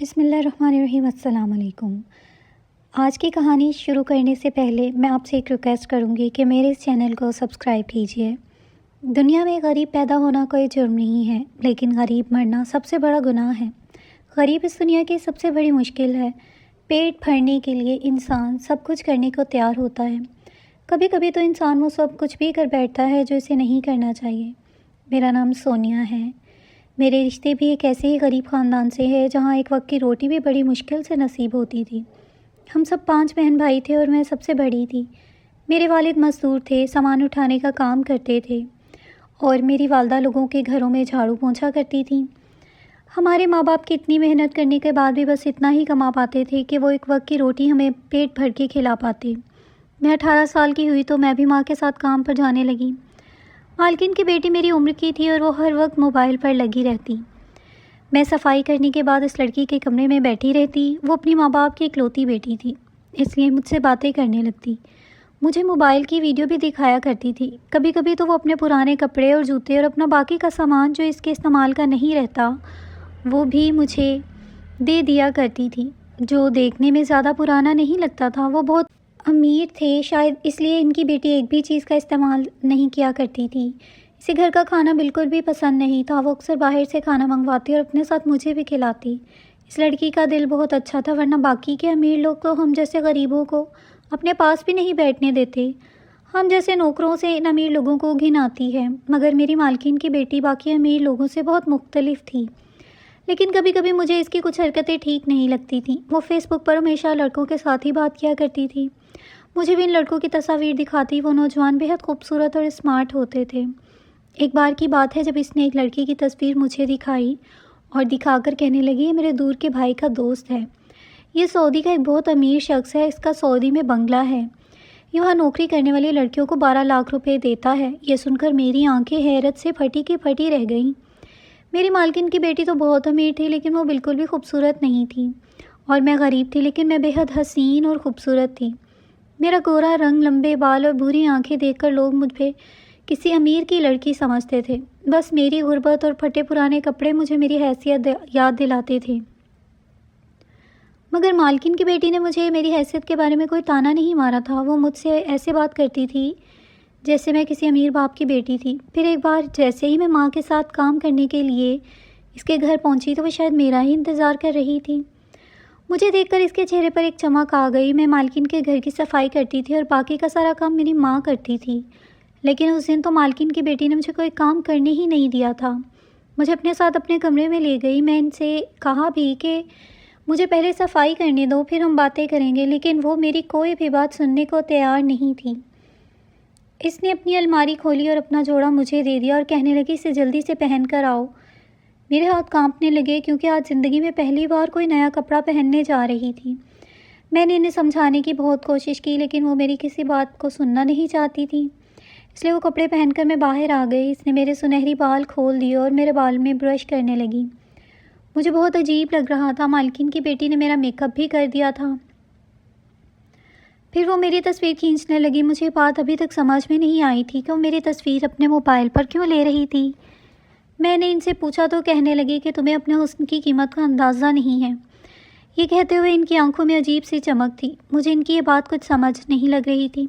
بسم اللہ الرحمن الرحیم۔ السلام علیکم۔ آج کی کہانی شروع کرنے سے پہلے میں آپ سے ایک ریکویسٹ کروں گی کہ میرے اس چینل کو سبسکرائب کیجیے۔ دنیا میں غریب پیدا ہونا کوئی جرم نہیں ہے، لیکن غریب مرنا سب سے بڑا گناہ ہے۔ غریب اس دنیا کی سب سے بڑی مشکل ہے۔ پیٹ بھرنے کے لیے انسان سب کچھ کرنے کو تیار ہوتا ہے۔ کبھی کبھی تو انسان وہ سب کچھ بھی کر بیٹھتا ہے جو اسے نہیں کرنا چاہیے۔ میرا نام سونیا ہے۔ میرے رشتے بھی ایک ایسے ہی غریب خاندان سے ہے جہاں ایک وقت کی روٹی بھی بڑی مشکل سے نصیب ہوتی تھی۔ ہم سب 5 بہن بھائی تھے اور میں سب سے بڑی تھی۔ میرے والد مزدور تھے، سامان اٹھانے کا کام کرتے تھے، اور میری والدہ لوگوں کے گھروں میں جھاڑو پونچھا کرتی تھیں۔ ہمارے ماں باپ کی اتنی محنت کرنے کے بعد بھی بس اتنا ہی کما پاتے تھے کہ وہ ایک وقت کی روٹی ہمیں پیٹ بھر کے کھلا پاتے۔ میں 18 سال کی ہوئی تو میں بھی ماں کے ساتھ کام پر جانے لگی۔ مالکن کی بیٹی میری عمر کی تھی اور وہ ہر وقت موبائل پر لگی رہتی۔ میں صفائی کرنے کے بعد اس لڑکی کے کمرے میں بیٹھی رہتی۔ وہ اپنی ماں باپ کی اکلوتی بیٹی تھی، اس لیے مجھ سے باتیں کرنے لگتی۔ مجھے موبائل کی ویڈیو بھی دکھایا کرتی تھی۔ کبھی کبھی تو وہ اپنے پرانے کپڑے اور جوتے اور اپنا باقی کا سامان جو اس کے استعمال کا نہیں رہتا وہ بھی مجھے دے دیا کرتی تھی۔ جو دیکھنے میں زیادہ پرانا نہیں لگتا تھا، وہ بہت امیر تھے، شاید اس لیے ان کی بیٹی ایک بھی چیز کا استعمال نہیں کیا کرتی تھی۔ اسے گھر کا کھانا بالکل بھی پسند نہیں تھا۔ وہ اکثر باہر سے کھانا منگواتی اور اپنے ساتھ مجھے بھی کھلاتی۔ اس لڑکی کا دل بہت اچھا تھا، ورنہ باقی کے امیر لوگ تو ہم جیسے غریبوں کو اپنے پاس بھی نہیں بیٹھنے دیتے۔ ہم جیسے نوکروں سے ان امیر لوگوں کو گھن آتی ہے۔ مگر میری مالکین کی بیٹی باقی امیر لوگوں سے بہت مختلف تھی۔ لیکن کبھی کبھی مجھے اس کی کچھ حرکتیں ٹھیک نہیں لگتی تھیں۔ وہ فیس بک پر ہمیشہ لڑکوں کے ساتھ ہی بات کیا کرتی تھی۔ مجھے بھی ان لڑکوں کی تصاویر دکھاتی۔ وہ نوجوان بہت خوبصورت اور اسمارٹ ہوتے تھے۔ ایک بار کی بات ہے جب اس نے ایک لڑکی کی تصویر مجھے دکھائی اور دکھا کر کہنے لگی، یہ میرے دور کے بھائی کا دوست ہے، یہ سعودی کا ایک بہت امیر شخص ہے، اس کا سعودی میں بنگلہ ہے، یہ وہاں نوکری کرنے والی لڑکیوں کو 12 لاکھ روپے دیتا ہے۔ یہ سن کر میری آنکھیں حیرت سے پھٹی کی پھٹی رہ گئیں۔ میری مالکن کی بیٹی تو بہت امیر تھی، لیکن وہ بالکل بھی خوبصورت نہیں تھی، اور میں غریب تھی لیکن میں بہت حسین اور خوبصورت تھی۔ میرا گورا رنگ، لمبے بال اور بھوری آنکھیں دیکھ کر لوگ مجھ پہ کسی امیر کی لڑکی سمجھتے تھے۔ بس میری غربت اور پھٹے پرانے کپڑے مجھے میری حیثیت یاد دلاتے تھے۔ مگر مالکن کی بیٹی نے مجھے میری حیثیت کے بارے میں کوئی طعنہ نہیں مارا تھا۔ وہ مجھ سے ایسے بات کرتی تھی جیسے میں کسی امیر باپ کی بیٹی تھی۔ پھر ایک بار جیسے ہی میں ماں کے ساتھ کام کرنے کے لیے اس کے گھر پہنچی تو وہ شاید میرا ہی انتظار کر رہی تھی۔ مجھے دیکھ کر اس کے چہرے پر ایک چمک آ گئی۔ میں مالکن کے گھر کی صفائی کرتی تھی اور باقی کا سارا کام میری ماں کرتی تھی، لیکن اس دن تو مالکن کی بیٹی نے مجھے کوئی کام کرنے ہی نہیں دیا تھا۔ مجھے اپنے ساتھ اپنے کمرے میں لے گئی۔ میں ان سے کہا بھی کہ مجھے پہلے صفائی کرنے دو، پھر ہم باتیں کریں گے، لیکن وہ میری کوئی بھی بات سننے کو تیار نہیں تھی۔ اس نے اپنی الماری کھولی اور اپنا جوڑا مجھے دے دیا اور کہنے لگی، اسے جلدی سے پہن کر آؤ۔ میرے ہاتھ کانپنے لگے کیونکہ آج زندگی میں پہلی بار کوئی نیا کپڑا پہننے جا رہی تھی۔ میں نے انہیں سمجھانے کی بہت کوشش کی، لیکن وہ میری کسی بات کو سننا نہیں چاہتی تھی، اس لیے وہ کپڑے پہن کر میں باہر آ گئی۔ اس نے میرے سنہری بال کھول دیے اور میرے بال میں برش کرنے لگی۔ مجھے بہت عجیب لگ رہا تھا۔ مالکن کی بیٹی نے میرا میک اپ بھی کر دیا تھا۔ پھر وہ میری تصویر کھینچنے لگی۔ مجھے بات ابھی تک سمجھ میں نہیں آئی تھی کہ وہ میری تصویر اپنے موبائل پر کیوں لے رہی تھی۔ میں نے ان سے پوچھا تو کہنے لگی کہ تمہیں اپنے حسن کی قیمت کا اندازہ نہیں ہے۔ یہ کہتے ہوئے ان کی آنکھوں میں عجیب سی چمک تھی۔ مجھے ان کی یہ بات کچھ سمجھ نہیں لگ رہی تھی۔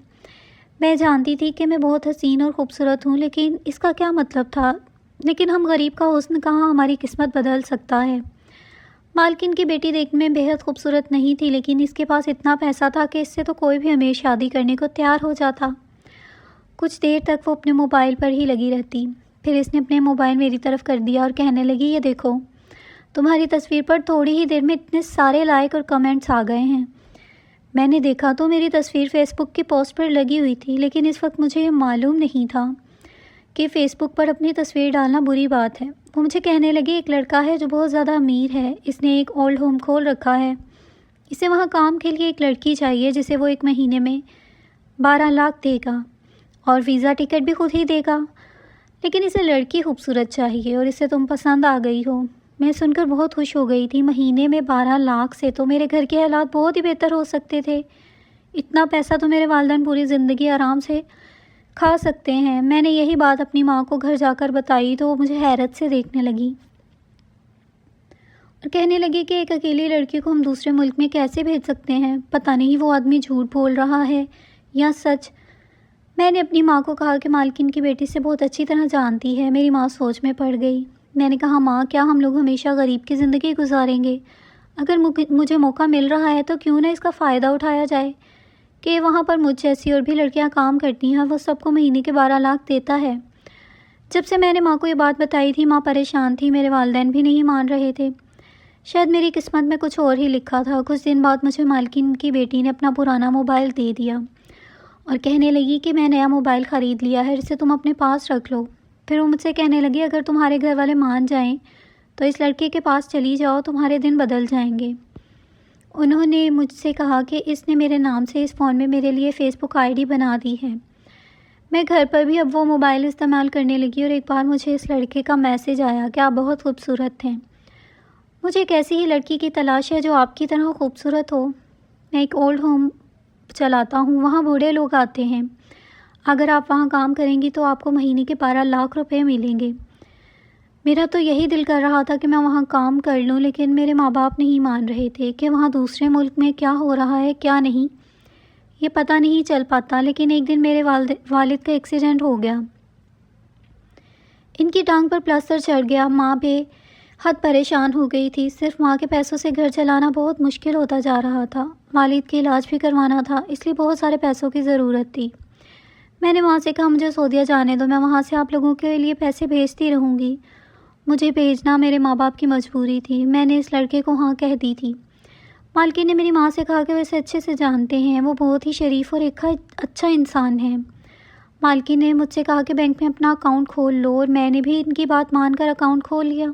میں جانتی تھی کہ میں بہت حسین اور خوبصورت ہوں، لیکن اس کا کیا مطلب تھا؟ لیکن ہم غریب کا حسن کہاں ہماری قسمت بدل سکتا ہے؟ مالکن کی بیٹی دیکھنے میں بہت خوبصورت نہیں تھی، لیکن اس کے پاس اتنا پیسہ تھا کہ اس سے تو کوئی بھی ہمیں شادی کرنے کو تیار ہو جاتا۔ کچھ دیر تک وہ اپنے موبائل پر ہی لگی رہتی۔ پھر اس نے اپنے موبائل میری طرف کر دیا اور کہنے لگی، یہ دیکھو، تمہاری تصویر پر تھوڑی ہی دیر میں اتنے سارے لائک اور کمنٹس آ گئے ہیں۔ میں نے دیکھا تو میری تصویر فیس بک کی پوسٹ پر لگی ہوئی تھی، لیکن اس وقت مجھے یہ معلوم نہیں تھا کہ فیس بک پر اپنی تصویر ڈالنا بری بات ہے۔ وہ مجھے کہنے لگی، ایک لڑکا ہے جو بہت زیادہ امیر ہے، اس نے ایک اولڈ ہوم کھول رکھا ہے، اسے وہاں کام کے لیے ایک لڑکی چاہیے جسے وہ 1 مہینے میں 12 لاکھ دے گا اور ویزا ٹکٹ بھی خود ہی دے گا، لیکن اسے لڑکی خوبصورت چاہیے اور اسے تم پسند آ گئی ہو۔ میں سن کر بہت خوش ہو گئی تھی۔ مہینے میں 12 لاکھ سے تو میرے گھر کے حالات بہت ہی بہتر ہو سکتے تھے۔ اتنا پیسہ تو میرے والدین پوری زندگی آرام سے کھا سکتے ہیں۔ میں نے یہی بات اپنی ماں کو گھر جا کر بتائی تو وہ مجھے حیرت سے دیکھنے لگی۔ اور کہنے لگی کہ ایک اکیلی لڑکی کو ہم دوسرے ملک میں کیسے بھیج سکتے ہیں، پتہ نہیں وہ آدمی جھوٹ بول رہا ہے یا سچ۔ میں نے اپنی ماں کو کہا کہ مالکن کی بیٹی سے بہت اچھی طرح جانتی ہے۔ میری ماں سوچ میں پڑ گئی۔ میں نے کہا ماں، کیا ہم لوگ ہمیشہ غریب کی زندگی گزاریں گے؟ اگر مجھے موقع مل رہا ہے تو کیوں نہ اس کا فائدہ اٹھایا جائے کہ وہاں پر مجھ جیسی اور بھی لڑکیاں کام کرتی ہیں، وہ سب کو مہینے کے 12 لاکھ دیتا ہے۔ جب سے میں نے ماں کو یہ بات بتائی تھی، ماں پریشان تھی، میرے والدین بھی نہیں مان رہے تھے۔ شاید میری قسمت میں کچھ اور ہی لکھا تھا۔ کچھ دن بعد مجھے مالکن کی بیٹی نے اپنا پرانا موبائل دے دیا اور کہنے لگی کہ میں نیا موبائل خرید لیا ہے، اسے تم اپنے پاس رکھ لو۔ پھر وہ مجھ سے کہنے لگی اگر تمہارے گھر والے مان جائیں تو اس لڑکے کے پاس چلی جاؤ، تمہارے دن بدل جائیں گے۔ انہوں نے مجھ سے کہا کہ اس نے میرے نام سے اس فون میں میرے لیے فیس بک آئی ڈی بنا دی ہے۔ میں گھر پر بھی اب وہ موبائل استعمال کرنے لگی اور ایک بار مجھے اس لڑکے کا میسیج آیا کہ آپ بہت خوبصورت تھے۔ مجھے ایک ایسی ہی لڑکی کی تلاش ہے جو آپ کی طرح خوبصورت ہو۔ میں ایک اولڈ ہوم چلاتا ہوں، وہاں بوڑھے لوگ آتے ہیں۔ اگر آپ وہاں کام کریں گی تو آپ کو مہینے کے 12 لاکھ روپے ملیں گے۔ میرا تو یہی دل کر رہا تھا کہ میں وہاں کام کر لوں، لیکن میرے ماں باپ نہیں مان رہے تھے کہ وہاں دوسرے ملک میں کیا ہو رہا ہے کیا نہیں، یہ پتہ نہیں چل پاتا۔ لیکن ایک دن میرے والد کا ایکسیڈنٹ ہو گیا، ان کی ٹانگ پر پلاسٹر چڑھ گیا۔ ماں بے حد پریشان ہو گئی تھی، صرف ماں کے پیسوں سے گھر چلانا بہت مشکل ہوتا جا رہا تھا۔ والد کے علاج بھی کروانا تھا، اس لیے بہت سارے پیسوں کی ضرورت تھی۔ میں نے ماں سے کہا مجھے سعودیہ جانے دو، میں وہاں سے آپ لوگوں کے لیے پیسے بھیجتی رہوں گی۔ مجھے بھیجنا میرے ماں باپ کی مجبوری تھی۔ میں نے اس لڑکے کو ہاں کہہ دی تھی۔ مالکن نے میری ماں سے کہا کہ وہ اسے اچھے سے جانتے ہیں، وہ بہت ہی شریف اور ایک اچھا انسان ہے۔ مالکن نے مجھ سے کہا کہ بینک میں اپنا اکاؤنٹ کھول لو، اور میں نے بھی ان کی بات مان کر اکاؤنٹ کھول لیا۔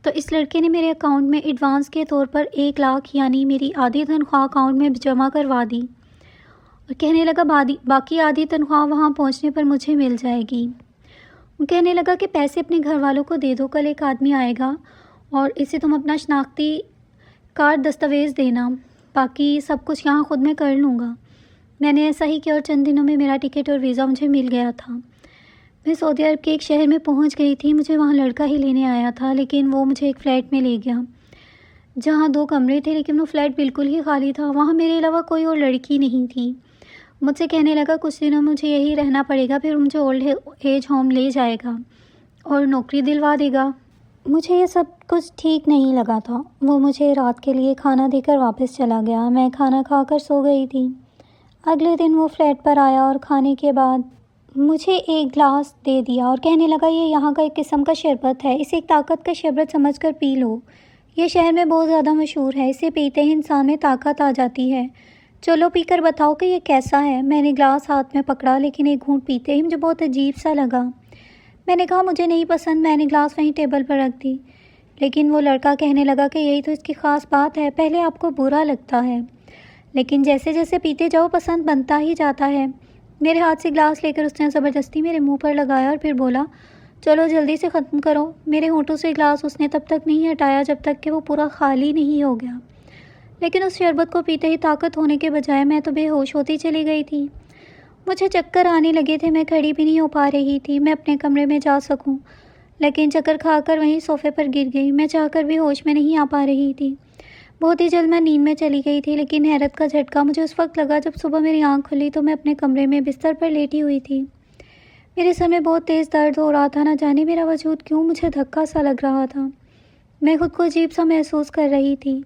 تو اس لڑکے نے میرے اکاؤنٹ میں ایڈوانس کے طور پر 1 لاکھ یعنی میری آدھی تنخواہ اکاؤنٹ میں جمع کروا دی اور کہنے لگا باقی آدھی تنخواہ وہاں پہنچنے پر مجھے مل جائے گی۔ وہ کہنے لگا کہ پیسے اپنے گھر والوں کو دے دو، کل ایک آدمی آئے گا اور اسے تم اپنا شناختی کارڈ دستاویز دینا، باقی سب کچھ یہاں خود میں کر لوں گا۔ میں نے ایسا ہی کیا اور چند دنوں میں میرا ٹکٹ اور ویزا مجھے مل گیا تھا۔ میں سعودی عرب کے ایک شہر میں پہنچ گئی تھی۔ مجھے وہاں لڑکا ہی لینے آیا تھا، لیکن وہ مجھے ایک فلیٹ میں لے گیا جہاں 2 کمرے تھے، لیکن وہ فلیٹ بالکل ہی خالی تھا۔ وہاں میرے علاوہ کوئی اور لڑکی نہیں تھی۔ مجھ سے کہنے لگا کچھ دنوں مجھے یہی رہنا پڑے گا، پھر مجھے اولڈ ایج ہوم لے جائے گا اور نوکری دلوا دے گا۔ مجھے یہ سب کچھ ٹھیک نہیں لگا تھا۔ وہ مجھے رات کے لیے کھانا دے کر واپس چلا گیا۔ میں کھانا کھا کر سو گئی تھی۔ اگلے دن وہ فلیٹ پر آیا اور کھانے کے بعد مجھے ایک گلاس دے دیا اور کہنے لگا یہ یہاں کا ایک قسم کا شربت ہے، اسے ایک طاقت کا شربت سمجھ کر پی لو، یہ شہر میں بہت زیادہ مشہور ہے، اسے پیتے ہی انسان میں طاقت آ جاتی ہے، چلو پی کر بتاؤ کہ یہ کیسا ہے۔ میں نے گلاس ہاتھ میں پکڑا، لیکن ایک گھونٹ پیتے ہی مجھے بہت عجیب سا لگا۔ میں نے کہا مجھے نہیں پسند، میں نے گلاس وہیں ٹیبل پر رکھ دی۔ لیکن وہ لڑکا کہنے لگا کہ یہی تو اس کی خاص بات ہے، پہلے آپ کو برا لگتا ہے لیکن جیسے جیسے پیتے جاؤ پسند بنتا ہی جاتا ہے۔ میرے ہاتھ سے گلاس لے کر اس نے زبردستی میرے منہ پر لگایا اور پھر بولا چلو جلدی سے ختم کرو۔ میرے ہونٹوں سے گلاس اس نے تب تک نہیں ہٹایا جب تک کہ وہ پورا خالی نہیں ہو گیا، لیکن اس شربت کو پیتے ہی طاقت ہونے کے بجائے میں تو بے ہوش ہوتی چلی گئی تھی۔ مجھے چکر آنے لگے تھے، میں کھڑی بھی نہیں ہو پا رہی تھی میں اپنے کمرے میں جا سکوں، لیکن چکر کھا کر وہیں صوفے پر گر گئی۔ میں چاہ کر بھی ہوش میں نہیں آ پا رہی تھی۔ بہت ہی جلد میں نیند میں چلی گئی تھی، لیکن حیرت کا جھٹکا مجھے اس وقت لگا جب صبح میری آنکھ کھلی تو میں اپنے کمرے میں بستر پر لیٹی ہوئی تھی۔ میرے سر میں بہت تیز درد ہو رہا تھا، نہ جانے میرا وجود کیوں مجھے دھکا سا لگ رہا تھا۔ میں خود کو عجیب سا محسوس کر رہی تھی۔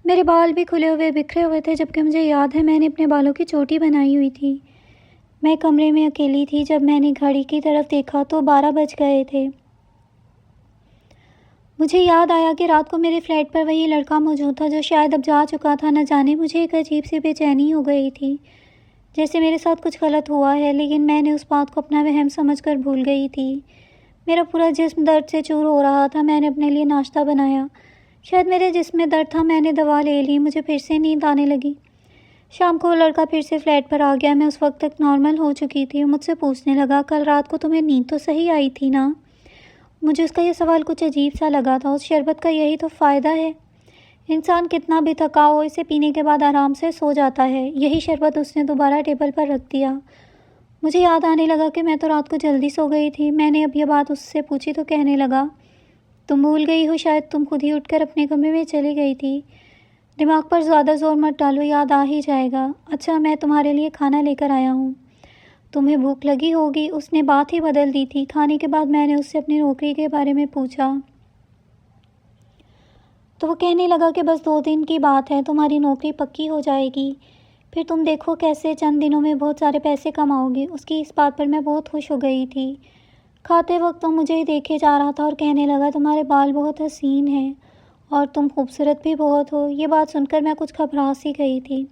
میرے بال بھی کھلے ہوئے بکھرے ہوئے تھے، جبکہ مجھے یاد ہے میں نے اپنے بالوں کی چوٹی بنائی ہوئی تھی۔ میں کمرے میں اکیلی تھی۔ جب میں نے گھڑی کی طرف دیکھا تو 12 بج گئے تھے۔ مجھے یاد آیا کہ رات کو میرے فلیٹ پر وہی لڑکا موجود تھا جو شاید اب جا چکا تھا۔ نہ جانے مجھے ایک عجیب سی بے چینی ہو گئی تھی، جیسے میرے ساتھ کچھ غلط ہوا ہے، لیکن میں نے اس بات کو اپنا وہم سمجھ کر بھول گئی تھی۔ میرا پورا جسم درد سے چور ہو رہا تھا۔ میں نے اپنے لیے ناشتہ بنایا، شاید میرے جسم میں درد تھا، میں نے دوا لے لی، مجھے پھر سے نیند آنے لگی۔ شام کو وہ لڑکا پھر سے فلیٹ پر آ گیا۔ میں اس وقت تک نارمل ہو چکی تھی۔ مجھ سے پوچھنے لگا کل رات کو تمہیں نیند تو صحیح آئی تھی نا؟ مجھے اس کا یہ سوال کچھ عجیب سا لگا تھا۔ اس شربت کا یہی تو فائدہ ہے، انسان کتنا بھی تھکا ہو اسے پینے کے بعد آرام سے سو جاتا ہے۔ یہی شربت اس نے دوبارہ ٹیبل پر رکھ دیا۔ مجھے یاد آنے لگا کہ میں تو رات کو جلدی سو گئی تھی۔ میں نے اب یہ بات اس سے پوچھی تو کہنے لگا تم بھول گئی ہو، شاید تم خود ہی اٹھ کر اپنے کمرے میں چلی گئی تھی۔ دماغ پر زیادہ زور مت ڈالو، یاد آ ہی جائے گا۔ اچھا، میں تمہارے لیے کھانا لے کر آیا ہوں، تمہیں بھوک لگی ہوگی۔ اس نے بات ہی بدل دی تھی۔ کھانے کے بعد میں نے اس سے اپنی نوکری کے بارے میں پوچھا تو وہ کہنے لگا کہ بس 2 دن کی بات ہے، تمہاری نوکری پکی ہو جائے گی، پھر تم دیکھو کیسے چند دنوں میں بہت سارے پیسے کماؤ گی۔ اس کی اس بات پر میں بہت خوش ہو گئی تھی۔ کھاتے وقت وہ مجھے ہی دیکھے جا رہا تھا اور کہنے لگا تمہارے بال بہت حسین ہیں اور تم خوبصورت بھی بہت ہو۔ یہ بات سن کر میں کچھ گھبرا سی گئی تھی۔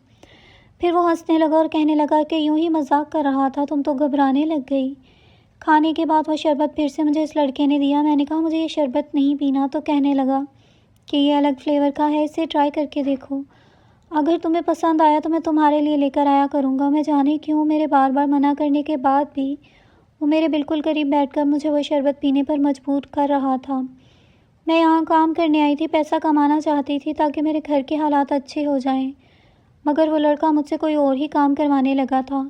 پھر وہ ہنسنے لگا اور کہنے لگا کہ یوں ہی مذاق کر رہا تھا، تم تو گھبرانے لگ گئی۔ کھانے کے بعد وہ شربت پھر سے مجھے اس لڑکے نے دیا۔ میں نے کہا مجھے یہ شربت نہیں پینا، تو کہنے لگا کہ یہ الگ فلیور کا ہے، اسے ٹرائی کر کے دیکھو، اگر تمہیں پسند آیا تو میں تمہارے لیے لے کر آیا کروں گا۔ میں جانے کیوں میرے بار بار منع کرنے کے بعد بھی وہ میرے بالکل قریب بیٹھ کر مجھے وہ شربت پینے پر مجبور کر رہا تھا۔ میں یہاں کام کرنے آئی تھی، پیسہ کمانا چاہتی تھی تاکہ میرے گھر کے حالات اچھے ہو جائیں، مگر وہ لڑکا مجھ سے کوئی اور ہی کام کروانے لگا تھا۔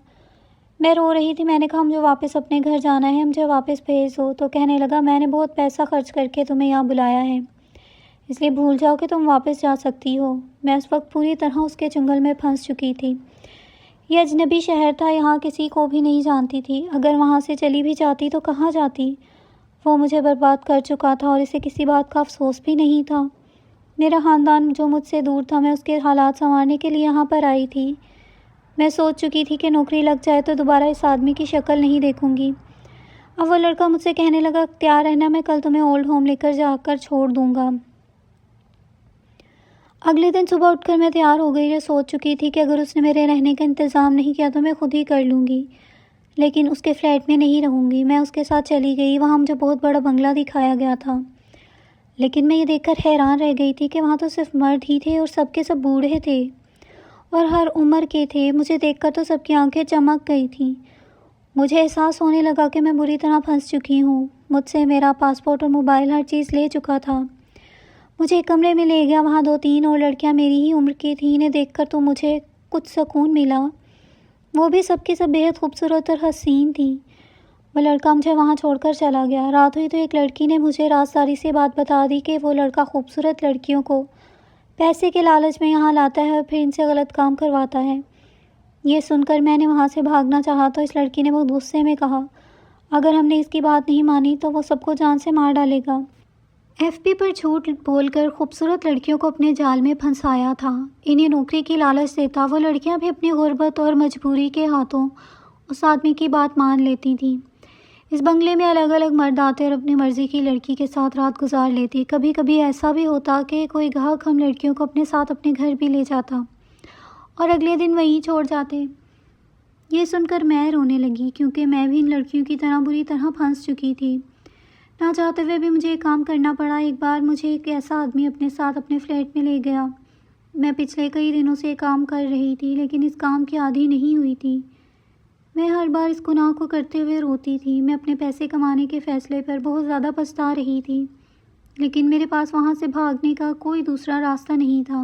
میں رو رہی تھی۔ میں نے کہا مجھے واپس اپنے گھر جانا ہے، مجھے واپس بھیج دو۔ تو کہنے لگا میں نے بہت پیسہ خرچ کر کے تمہیں یہاں بلایا ہے، اس لیے بھول جاؤ کہ تم واپس جا سکتی ہو۔ میں اس وقت پوری طرح اس کے چنگل میں پھنس چکی تھی۔ یہ اجنبی شہر تھا، یہاں کسی کو بھی نہیں جانتی تھی۔ اگر وہاں سے چلی بھی جاتی تو کہاں جاتی؟ وہ مجھے برباد کر چکا تھا اور اسے کسی بات کا افسوس بھی نہیں تھا۔ میرا خاندان جو مجھ سے دور تھا، میں اس کے حالات سنوارنے کے لیے یہاں پر آئی تھی۔ میں سوچ چکی تھی کہ نوکری لگ جائے تو دوبارہ اس آدمی کی شکل نہیں دیکھوں گی۔ اب وہ لڑکا مجھ سے کہنے لگا تیار رہنا، میں کل تمہیں اولڈ ہوم لے کر جا کر چھوڑ دوں گا۔ اگلے دن صبح اٹھ کر میں تیار ہو گئی۔ یہ سوچ چکی تھی کہ اگر اس نے میرے رہنے کا انتظام نہیں کیا تو میں خود ہی کر لوں گی، لیکن اس کے فلیٹ میں نہیں رہوں گی۔ میں اس کے ساتھ چلی گئی۔ وہاں مجھے بہت بڑا بنگلہ دکھایا گیا تھا، لیکن میں یہ دیکھ کر حیران رہ گئی تھی کہ وہاں تو صرف مرد ہی تھے اور سب کے سب بوڑھے تھے اور ہر عمر کے تھے۔ مجھے دیکھ کر تو سب کی آنکھیں چمک گئی تھیں۔ مجھے احساس ہونے لگا کہ میں بری طرح پھنس چکی ہوں۔ مجھ سے میرا پاسپورٹ اور موبائل ہر چیز لے چکا تھا۔ مجھے ایک کمرے میں لے گیا، وہاں 2-3 اور لڑکیاں میری ہی عمر کی تھیں۔ انہیں دیکھ کر تو مجھے کچھ سکون ملا، وہ بھی سب کی سب بہت خوبصورت اور حسین تھیں۔ وہ لڑکا مجھے وہاں چھوڑ کر چلا گیا۔ رات ہوئی تو ایک لڑکی نے مجھے رازداری سے بات بتا دی کہ وہ لڑکا خوبصورت لڑکیوں کو پیسے کے لالچ میں یہاں لاتا ہے اور پھر ان سے غلط کام کرواتا ہے۔ یہ سن کر میں نے وہاں سے بھاگنا چاہا تو اس لڑکی نے بہت غصے میں کہا اگر ہم نے اس کی بات نہیں مانی تو وہ سب کو جان سے مار ڈالے گا۔ ایف بی پر جھوٹ بول کر خوبصورت لڑکیوں کو اپنے جال میں پھنسایا تھا، انہیں نوکری کی لالچ دیتا۔ وہ لڑکیاں بھی اپنی غربت اور مجبوری کے ہاتھوں اس آدمی کی بات مان لیتی تھیں۔ اس بنگلے میں الگ الگ مرد آتے اور اپنی مرضی کی لڑکی کے ساتھ رات گزار لیتی۔ کبھی کبھی ایسا بھی ہوتا کہ کوئی گاہک ہم لڑکیوں کو اپنے ساتھ اپنے گھر بھی لے جاتا اور اگلے دن وہیں چھوڑ جاتے۔ یہ سن کر میں رونے لگی کیونکہ میں بھی ان لڑکیوں کی طرح بری طرح پھنس چکی تھی۔ نہ چاہتے ہوئے بھی مجھے یہ کام کرنا پڑا۔ ایک بار مجھے ایک ایسا آدمی اپنے ساتھ اپنے فلیٹ میں لے گیا۔ میں پچھلے کئی دنوں سے یہ کام کر رہی تھی لیکن اس کام کی عادی نہیں ہوئی تھی۔ میں ہر بار اس گناہ کو کرتے ہوئے روتی تھی۔ میں اپنے پیسے کمانے کے فیصلے پر بہت زیادہ پچھتا رہی تھی، لیکن میرے پاس وہاں سے بھاگنے کا کوئی دوسرا راستہ نہیں تھا۔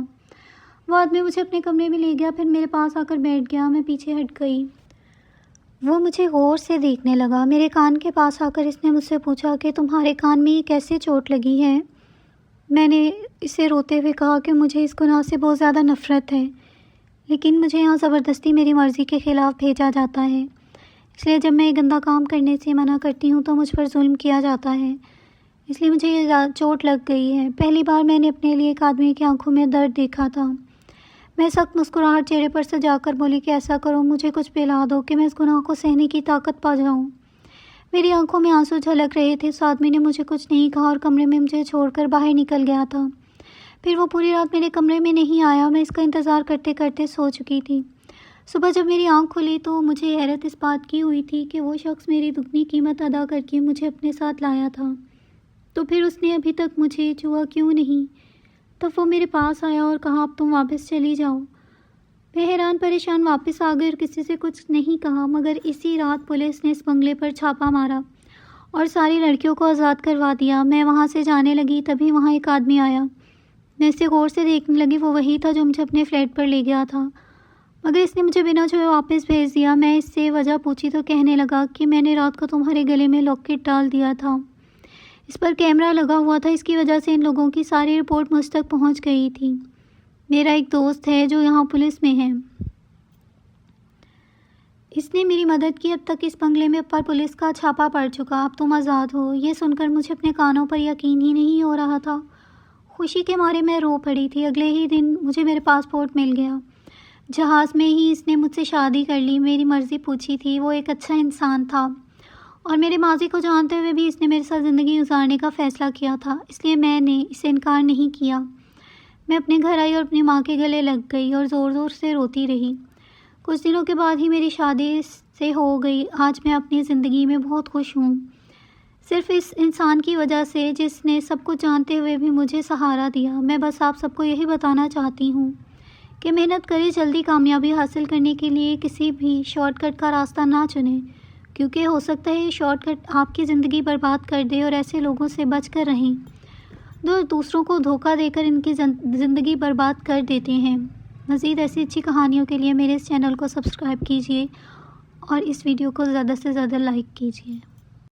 وہ آدمی مجھے اپنے کمرے میں لے گیا، پھر میرے پاس آ کر بیٹھ گیا۔ میں پیچھے ہٹ گئی۔ وہ مجھے غور سے دیکھنے لگا۔ میرے کان کے پاس آ کر اس نے مجھ سے پوچھا کہ تمہارے کان میں یہ کیسے چوٹ لگی ہے؟ میں نے اسے روتے ہوئے کہا کہ مجھے اس گناہ سے بہت زیادہ نفرت ہے، لیکن مجھے یہاں زبردستی میری مرضی کے خلاف بھیجا جاتا ہے، اس لیے جب میں یہ گندا کام کرنے سے منع کرتی ہوں تو مجھ پر ظلم کیا جاتا ہے، اس لیے مجھے یہ چوٹ لگ گئی ہے۔ پہلی بار میں نے اپنے لیے ایک آدمی کی آنکھوں میں درد دیکھا تھا۔ میں سخت مسکراہٹ چہرے پر سجا کر بولی کہ ایسا کرو، مجھے کچھ پلا دو کہ میں اس گناہ کو سہنے کی طاقت پا جاؤں۔ میری آنکھوں میں آنسو جھلک رہے تھے۔ اس آدمی نے مجھے کچھ نہیں کہا اور کمرے میں مجھے چھوڑ کر باہر نکل گیا تھا۔ پھر وہ پوری رات میرے کمرے میں نہیں آیا۔ میں اس کا انتظار کرتے کرتے سو چکی تھی۔ صبح جب میری آنکھ کھلی تو مجھے حیرت اس بات کی ہوئی تھی کہ وہ شخص میری دگنی قیمت ادا کر کے مجھے اپنے ساتھ لایا تھا، تو پھر اس نے ابھی تک مجھے چھوا کیوں نہیں؟ تب وہ میرے پاس آیا اور کہا اب تم واپس چلی جاؤ۔ میں حیران پریشان واپس آ گئی اور کسی سے کچھ نہیں کہا، مگر اسی رات پولیس نے اس بنگلے پر چھاپا مارا اور ساری لڑکیوں کو آزاد کروا دیا۔ میں وہاں سے جانے لگی، تبھی وہاں ایک آدمی آیا۔ میں اسے غور سے دیکھنے لگی۔ وہ وہی تھا جو مجھے اپنے فلیٹ پر لے گیا تھا، مگر اس نے مجھے بنا چھوئے واپس بھیج دیا۔ میں اس سے وجہ پوچھی تو کہنے لگا کہ میں نے رات کو تمہارے گلے میں لاکٹ ڈال دیا تھا، اس پر کیمرہ لگا ہوا تھا، اس کی وجہ سے ان لوگوں کی ساری رپورٹ مجھ تک پہنچ گئی تھی۔ میرا ایک دوست ہے جو یہاں پولیس میں ہے، اس نے میری مدد کی۔ اب تک اس بنگلے میں پر پولیس کا چھاپا پڑ چکا، اب تم آزاد ہو۔ یہ سن کر مجھے اپنے کانوں پر یقین ہی نہیں ہو رہا تھا، خوشی کے مارے میں رو پڑی تھی۔ اگلے ہی دن مجھے میرا پاسپورٹ مل گیا، جہاز میں ہی اس نے مجھ سے شادی کر لی، میری مرضی پوچھی تھی۔ وہ ایک اچھا انسان تھا اور میرے ماضی کو جانتے ہوئے بھی اس نے میرے ساتھ زندگی گزارنے کا فیصلہ کیا تھا، اس لیے میں نے اسے انکار نہیں کیا۔ میں اپنے گھر آئی اور اپنی ماں کے گلے لگ گئی اور زور زور سے روتی رہی۔ کچھ دنوں کے بعد ہی میری شادی سے ہو گئی۔ آج میں اپنی زندگی میں بہت خوش ہوں، صرف اس انسان کی وجہ سے جس نے سب کچھ جانتے ہوئے بھی مجھے سہارا دیا۔ میں بس آپ سب کو یہی بتانا چاہتی ہوں کہ محنت کریں، جلدی کامیابی حاصل کرنے کے لیے کسی بھی شارٹ کٹ کا راستہ نہ چنیں، کیونکہ ہو سکتا ہے یہ شارٹ کٹ آپ کی زندگی برباد کر دے، اور ایسے لوگوں سے بچ کر رہیں جو دوسروں کو دھوکہ دے کر ان کی زندگی برباد کر دیتے ہیں۔ مزید ایسی اچھی کہانیوں کے لیے میرے اس چینل کو سبسکرائب کیجیے اور اس ویڈیو کو زیادہ سے زیادہ لائک کیجیے۔